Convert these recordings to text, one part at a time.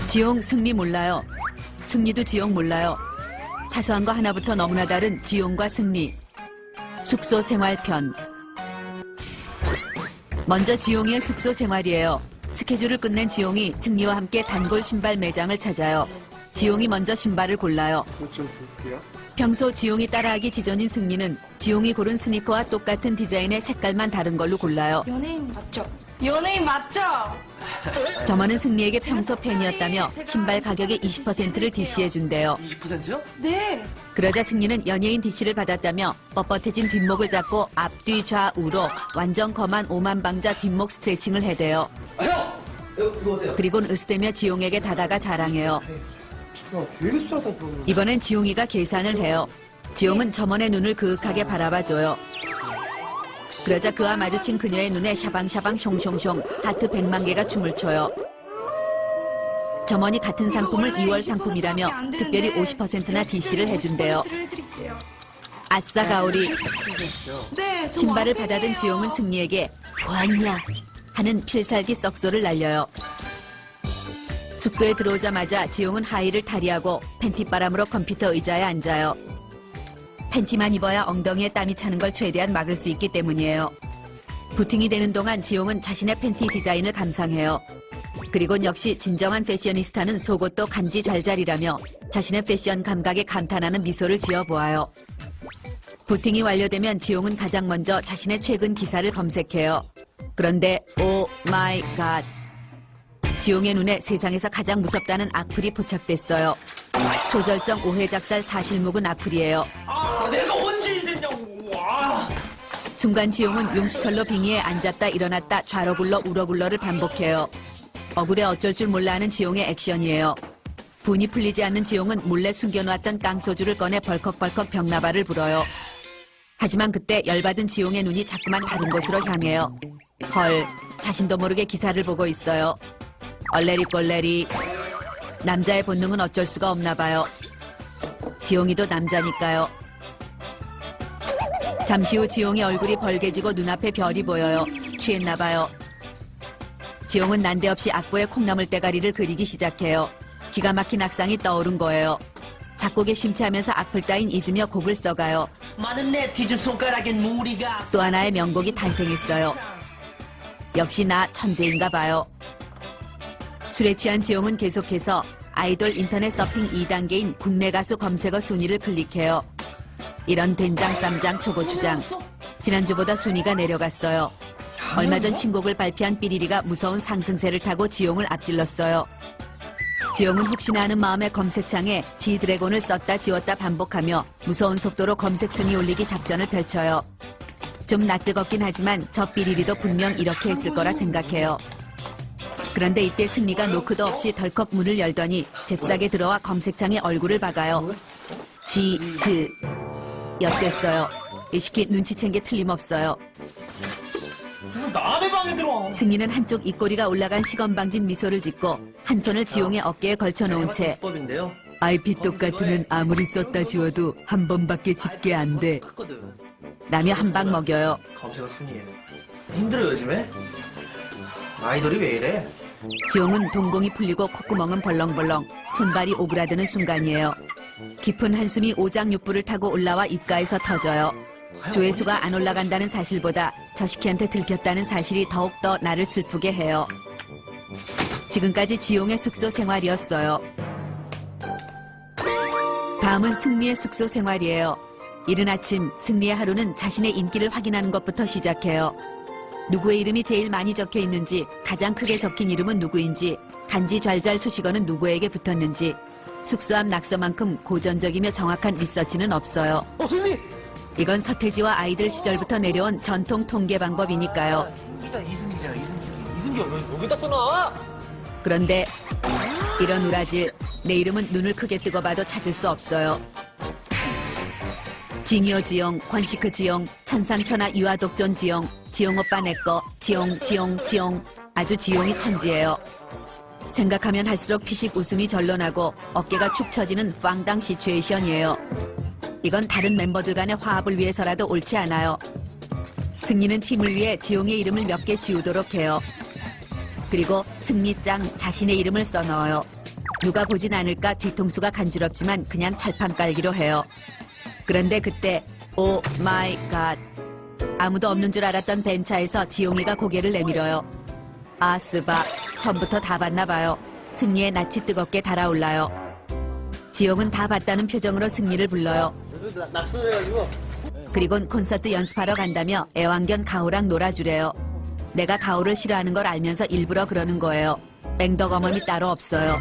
지용, 승리 몰라요. 승리도 지용 몰라요. 사소한 거 하나부터 너무나 다른 지용과 승리. 숙소 생활편. 먼저 지용이의 숙소 생활이에요. 스케줄을 끝낸 지용이 승리와 함께 단골 신발 매장을 찾아요. 지용이 먼저 신발을 골라요. 좀 볼게요. 평소 지용이 따라하기 지전인 승리는 지용이 고른 스니커와 똑같은 디자인의 색깔만 다른 걸로 골라요. 연예인 맞죠? 연예인 맞죠? 점원은 승리에게 평소 팬이었다며 신발 가격의 20%를 DC해준대요. 20%요? 네. 그러자 승리는 연예인 DC를 받았다며 뻣뻣해진 뒷목을 잡고 앞뒤 좌우로 완전 검한 오만방자 뒷목 스트레칭을 해대요. 형! 이거 어때요? 그리곤 으스대며 지용에게 다다가 자랑해요. 야, 되게 싸다, 그거. 이번엔 지용이가 계산을 해요. 지용은 점원의 눈을 그윽하게 바라봐줘요. 그러자 그와 마주친 그녀의 눈에 샤방샤방 숑숑숑 하트 100만 개가 춤을 춰요. 점원이 같은 상품을 2월 상품이라며 특별히 50%나 DC를 해준대요. 아싸 가오리. 네, 저 신발을 왕팬이에요. 받아든 지용은 승리에게 부었냐 하는 필살기 썩소를 날려요. 숙소에 들어오자마자 지용은 하의를 탈의하고 팬티바람으로 컴퓨터 의자에 앉아요. 팬티만 입어야 엉덩이에 땀이 차는 걸 최대한 막을 수 있기 때문이에요. 부팅이 되는 동안 지용은 자신의 팬티 디자인을 감상해요. 그리곤 역시 진정한 패셔니스타는 속옷도 간지 잘잘이라며 자신의 패션 감각에 감탄하는 미소를 지어보아요. 부팅이 완료되면 지용은 가장 먼저 자신의 최근 기사를 검색해요. 그런데 오 마이 갓. 지용의 눈에 세상에서 가장 무섭다는 악플이 포착됐어요. 초절정 오해작살 사실 묵은 악플이에요. 아, 내가 언제 이랬냐고. 와. 순간 지용은 용수철로 빙의에 앉았다 일어났다 좌로 굴러 우로 굴러를 반복해요. 억울해 어쩔 줄 몰라 하는 지용의 액션이에요. 분이 풀리지 않는 지용은 몰래 숨겨놓았던 깡소주를 꺼내 벌컥벌컥 벽나발을 불어요. 하지만 그때 열받은 지용의 눈이 자꾸만 다른 곳으로 향해요. 헐, 자신도 모르게 기사를 보고 있어요. 얼레리 꼴레리. 남자의 본능은 어쩔 수가 없나 봐요. 지용이도 남자니까요. 잠시 후 지용의 얼굴이 벌개지고 눈앞에 별이 보여요. 취했나 봐요. 지용은 난데없이 악보에 콩나물 대가리를 그리기 시작해요. 기가 막힌 악상이 떠오른 거예요. 작곡에 심취하면서 악플 따윈 잊으며 곡을 써가요. 많은 네티즌 손가락엔 무리가 또 하나의 명곡이 탄생했어요. 역시 나 천재인가 봐요. 술에 취한 지용은 계속해서 아이돌 인터넷 서핑 2단계인 국내 가수 검색어 순위를 클릭해요. 이런 된장, 쌈장, 초고추장. 지난주보다 순위가 내려갔어요. 얼마 전 신곡을 발표한 삐리리가 무서운 상승세를 타고 지용을 앞질렀어요. 지용은 혹시나 하는 마음에 검색창에 지드래곤을 썼다 지웠다 반복하며 무서운 속도로 검색 순위 올리기 작전을 펼쳐요. 좀 낯뜨겁긴 하지만 저 삐리리도 분명 이렇게 했을 거라 생각해요. 그런데 이때 승리가 노크도 없이 덜컥 문을 열더니 잽싸게 들어와 검색창에 얼굴을 박아요. 지드 엿됐어요. 이 시키 눈치챈 게 틀림없어요. 누구 남의 방에 들어와. 승리는 한쪽 입꼬리가 올라간 시건방진 미소를 짓고 한 손을 지용의 어깨에 걸쳐놓은 채 수법인데요. IP 똑같으면 아무리 썼다 지워도 한 번밖에 집게 안 돼. 탔거든. 라며 한 방 먹여요. 검색어 순위에 힘들어 요즘에. 아이돌이 왜 이래? 지용은 동공이 풀리고 콧구멍은 벌렁벌렁 손발이 오그라드는 순간이에요. 깊은 한숨이 오장육부를 타고 올라와 입가에서 터져요. 조회수가 안 올라간다는 사실보다 저 시키한테 들켰다는 사실이 더욱더 나를 슬프게 해요. 지금까지 지용의 숙소 생활이었어요. 다음은 승리의 숙소 생활이에요. 이른 아침 승리의 하루는 자신의 인기를 확인하는 것부터 시작해요. 누구의 이름이 제일 많이 적혀 있는지, 가장 크게 적힌 이름은 누구인지, 간지 잘잘 수식어는 누구에게 붙었는지, 숙소 앞 낙서만큼 고전적이며 정확한 리서치는 없어요. 승리! 이건 서태지와 아이들 시절부터 내려온 전통 통계 방법이니까요. 이승기야 왜 여기다 써놔? 그런데 이런 우라질, 내 이름은 눈을 크게 뜨고 봐도 찾을 수 없어요. 징요 지용, 권시크 지용, 천상천하 유아독존 지용, 지용 오빠 내꺼, 지용, 지용, 지용. 아주 지용이 천지예요. 생각하면 할수록 피식 웃음이 절로 나고 어깨가 축 처지는 빵당 시츄에이션이에요. 이건 다른 멤버들 간의 화합을 위해서라도 옳지 않아요. 승리는 팀을 위해 지용의 이름을 몇 개 지우도록 해요. 그리고 승리짱 자신의 이름을 써넣어요. 누가 보진 않을까 뒤통수가 간지럽지만 그냥 철판 깔기로 해요. 그런데 그때 오 마이 갓, 아무도 없는 줄 알았던 벤차에서 지용이가 고개를 내밀어요. 아스바, 처음부터 다 봤나 봐요. 승리의 낯이 뜨겁게 달아올라요. 지용은 다 봤다는 표정으로 승리를 불러요. 그리곤 콘서트 연습하러 간다며 애완견 가오랑 놀아주래요. 내가 가오를 싫어하는 걸 알면서 일부러 그러는 거예요. 맹덕어멈이 따로 없어요.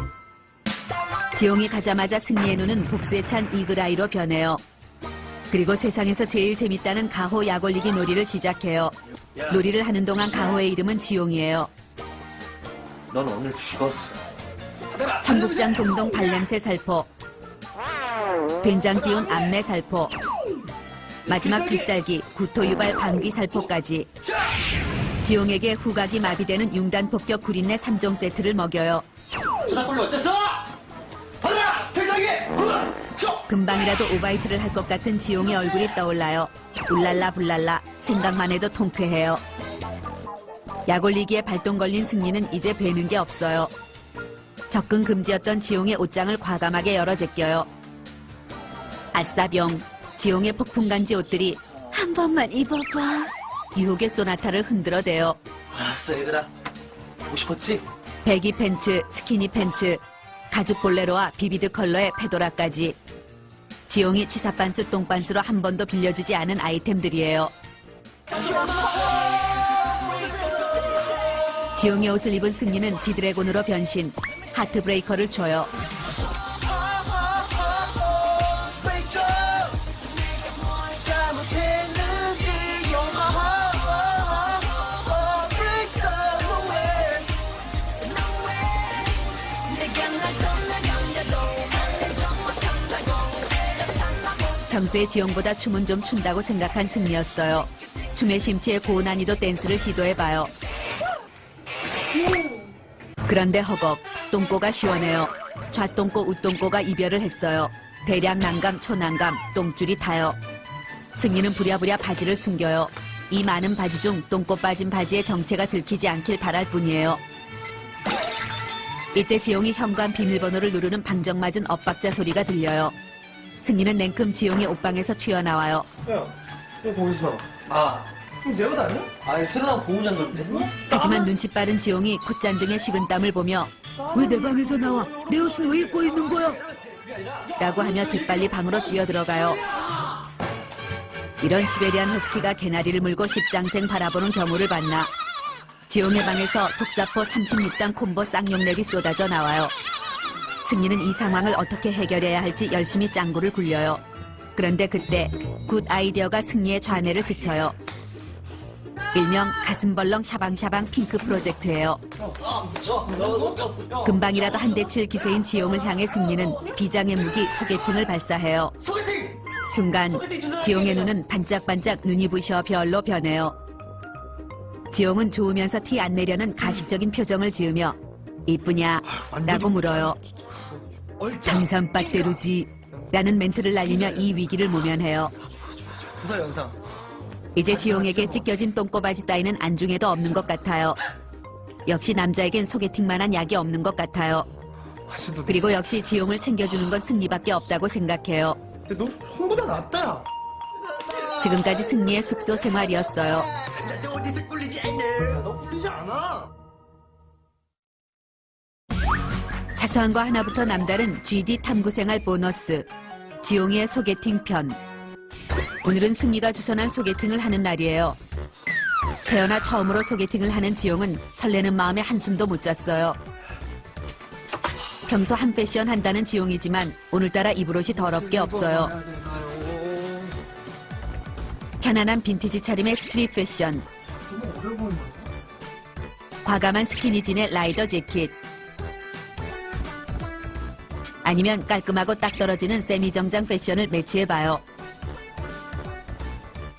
지용이 가자마자 승리의 눈은 복수에 찬 이글아이로 변해요. 그리고 세상에서 제일 재밌다는 가호 약올리기 놀이를 시작해요. 놀이를 하는 동안 가호의 이름은 지용이에요. 넌 오늘 죽었어. 청국장 동동 발냄새 살포, 된장 띄운 암내 살포, 마지막 필살기 구토 유발 방귀 살포까지. 지용에게 후각이 마비되는 융단 폭격 구린내 3종 세트를 먹여요. 전화꼴로 어째서? 받아라! 필살기! 금방이라도 오바이트를 할 것 같은 지용의 얼굴이 떠올라요. 울랄라 불랄라, 생각만 해도 통쾌해요. 약올리기에 발동 걸린 승리는 이제 베는 게 없어요. 접근 금지였던 지용의 옷장을 과감하게 열어 제껴요. 아싸병, 지용의 폭풍간지 옷들이 한 번만 입어봐. 유혹의 소나타를 흔들어대요. 알았어, 얘들아. 보고 싶었지? 배기 팬츠, 스키니 팬츠, 가죽 볼레로와 비비드 컬러의 페도라까지. 지용이 치사반스 똥반스로 한 번도 빌려주지 않은 아이템들이에요. 지용의 옷을 입은 승리는 지드래곤으로 변신, 하트브레이커를 줘요. 평소에 지용보다 춤은 좀 춘다고 생각한 승리였어요. 춤의 심취에 고난이도 댄스를 시도해봐요. 그런데 허걱, 똥꼬가 시원해요. 좌똥꼬, 우똥꼬가 이별을 했어요. 대량 난감, 초난감, 똥줄이 타요. 승리는 부랴부랴 바지를 숨겨요. 이 많은 바지 중 똥꼬 빠진 바지의 정체가 들키지 않길 바랄 뿐이에요. 이때 지용이 현관 비밀번호를 누르는 방정맞은 엇박자 소리가 들려요. 승리는 냉큼 지용의 옷방에서 튀어나와요. 야, 너 거기서 아, 그럼 내 옷 아니야? 아니, 새로 나온 고무장갑인데? 하지만 눈치 빠른 지용이 콧잔등에 식은땀을 보며 왜 내 방에서 나와? 내 옷을 왜 입고 있는 거야? 라고 하며 재빨리 방으로 뛰어들어가요. 이런 시베리안 허스키가 개나리를 물고 십장생 바라보는 경우를 봤나. 지용의 방에서 속사포 36단 콤보 쌍용랩이 쏟아져 나와요. 승리는 이 상황을 어떻게 해결해야 할지 열심히 짱구를 굴려요. 그런데 그때 굿 아이디어가 승리의 좌뇌를 스쳐요. 일명 가슴벌렁 샤방샤방 핑크 프로젝트예요. 금방이라도 한 대 칠 기세인 지용을 향해 승리는 비장의 무기 소개팅을 발사해요. 소개팅! 순간 지용의 눈은 반짝반짝 눈이 부셔 별로 변해요. 지용은 좋으면서 티 안 내려는 가식적인 표정을 지으며 이쁘냐? 라고 물어요. 장산빠떼루지 라는 멘트를 날리며 이 위기를 모면해요. 두살 영상. 이제 지용에게 찢겨진 똥꼬바지 따위는 안중에도 없는 것 같아요. 역시 남자에겐 소개팅만한 약이 없는 것 같아요. 그리고 역시 지용을 챙겨주는 건 승리밖에 없다고 생각해요. 너 형보다 낫다, 야. 지금까지 승리의 숙소 생활이었어요. 너 어디서 꿀리지 않네. 너 꿀리지 않아. 사소한 거 하나부터 남다른 GD 탐구생활 보너스, 지용이의 소개팅 편. 오늘은 승리가 주선한 소개팅을 하는 날이에요. 태어나 처음으로 소개팅을 하는 지용은 설레는 마음에 한숨도 못 잤어요. 평소 한 패션 한다는 지용이지만 오늘따라 입을 옷이 더럽게 없어요. 편안한 빈티지 차림의 스트릿 패션, 과감한 스키니진의 라이더 재킷, 아니면 깔끔하고 딱 떨어지는 세미 정장 패션을 매치해봐요.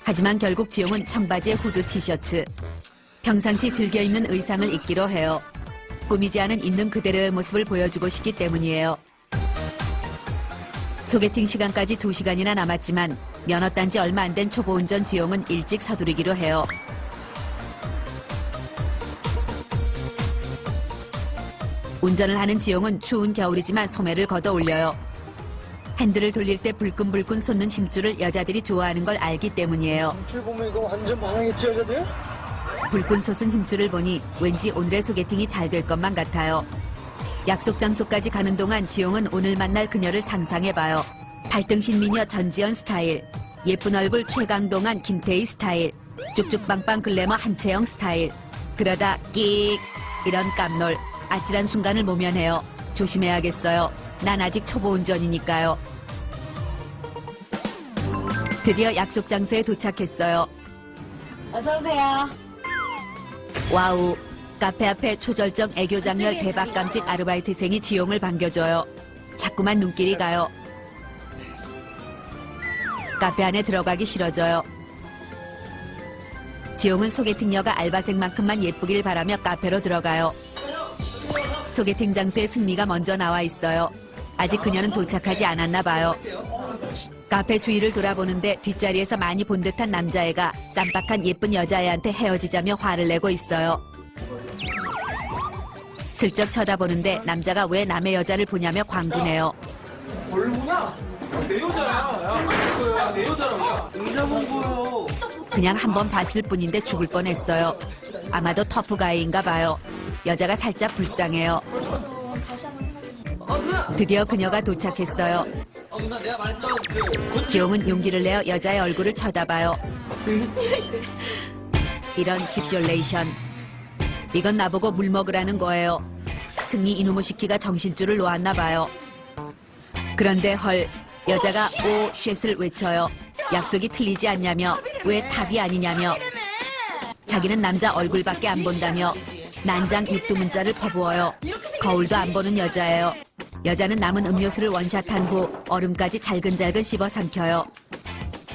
하지만 결국 지용은 청바지에 후드 티셔츠, 평상시 즐겨 입는 의상을 입기로 해요. 꾸미지 않은 있는 그대로의 모습을 보여주고 싶기 때문이에요. 소개팅 시간까지 2시간이나 남았지만 면허 딴 지 얼마 안 된 초보 운전 지용은 일찍 서두르기로 해요. 운전을 하는 지용은 추운 겨울이지만 소매를 걷어 올려요. 핸들을 돌릴 때 불끈불끈 솟는 힘줄을 여자들이 좋아하는 걸 알기 때문이에요. 줄 보면 이거 완전 반항했지, 여자들? 불끈 솟은 힘줄을 보니 왠지 오늘의 소개팅이 잘 될 것만 같아요. 약속 장소까지 가는 동안 지용은 오늘 만날 그녀를 상상해봐요. 발등신 미녀 전지현 스타일, 예쁜 얼굴 최강동안 김태희 스타일, 쭉쭉빵빵 글래머 한채영 스타일. 그러다 끽 이런 깜놀, 아찔한 순간을 모면해요. 조심해야겠어요. 난 아직 초보 운전이니까요. 드디어 약속 장소에 도착했어요. 어서오세요. 와우, 카페 앞에 초절정 애교 장렬 대박 깜찍 아르바이트생이 지용을 반겨줘요. 자꾸만 눈길이 가요. 카페 안에 들어가기 싫어져요. 지용은 소개팅녀가 알바생만큼만 예쁘길 바라며 카페로 들어가요. 소개팅 장소에 승미가 먼저 나와 있어요. 아직 그녀는 도착하지 않았나 봐요. 카페 주위를 돌아보는데 뒷자리에서 많이 본 듯한 남자애가 쌈박한 예쁜 여자애한테 헤어지자며 화를 내고 있어요. 슬쩍 쳐다보는데 남자가 왜 남의 여자를 보냐며 광분해요. 뭘 보냐? 내 여자야. 야, 내 여자라고. 의자만 보여. 그냥 한번 봤을 뿐인데 죽을 뻔했어요. 아마도 터프가이인가 봐요. 여자가 살짝 불쌍해요. 누나. 드디어 그녀가 도착했어요. 누나 내가 말했던 그 지용은 용기를 내어 여자의 얼굴을 쳐다봐요. 이런 십쇼레이션. 이건 나보고 물 먹으라는 거예요. 승리 이누무 시키가 정신줄을 놓았나 봐요. 그런데 헐, 여자가 오 쉣을 외쳐요. 약속이 틀리지 않냐며, 왜 탑이 아니냐며. 자기는 남자 얼굴밖에 안 본다며 난장 육두문자를 퍼부어요. 거울도 안 보는 여자예요. 여자는 남은 음료수를 원샷한 후 얼음까지 잘근잘근 씹어 삼켜요.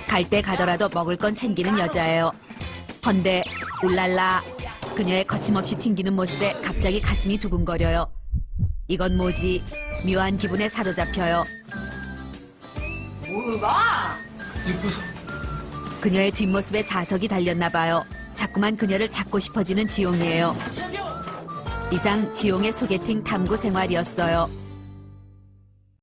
갈 때 가더라도 먹을 건 챙기는 여자예요. 헌데 울랄라, 그녀의 거침없이 튕기는 모습에 갑자기 가슴이 두근거려요. 이건 뭐지? 묘한 기분에 사로잡혀요. 뭐가? 예뻐서. 그녀의 뒷모습에 자석이 달렸나 봐요. 자꾸만 그녀를 찾고 싶어지는 지용이에요. 이상 지용의 소개팅 탐구 생활이었어요.